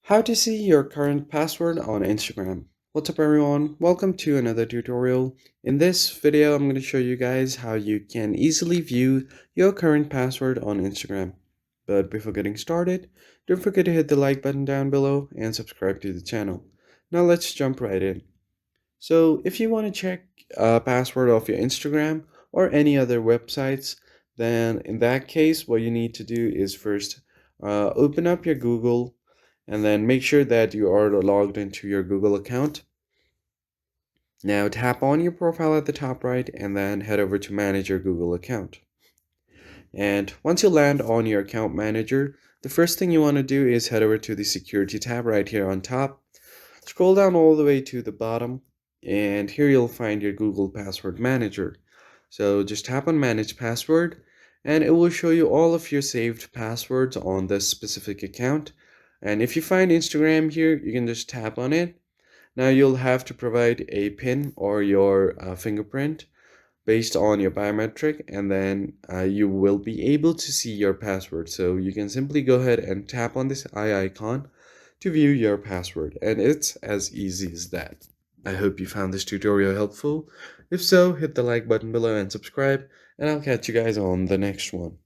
How to see your current password on Instagram. What's up everyone? Welcome to another tutorial. In this video, I'm going to show you guys how you can easily view your current password on Instagram. But before getting started, don't forget to hit the like button down below and subscribe to the channel. Now let's jump right in. So if you want to check a password of your Instagram or any other websites, then in that case, what you need to do is first open up your Google and then make sure that you are logged into your Google account. Now tap on your profile at the top right and then head over to manage your Google account. And once you land on your account manager, the first thing you want to do is head over to the security tab right here on top. Scroll down all the way to the bottom and here you'll find your Google Password Manager. So just tap on Manage Password and it will show you all of your saved passwords on this specific account. And if you find Instagram here, you can just tap on it. Now you'll have to provide a PIN or your fingerprint based on your biometric, and then you will be able to see your password. So you can simply go ahead and tap on this eye icon to view your password, and it's as easy as that. I hope you found this tutorial helpful. If so, hit the like button below and subscribe, and I'll catch you guys on the next one.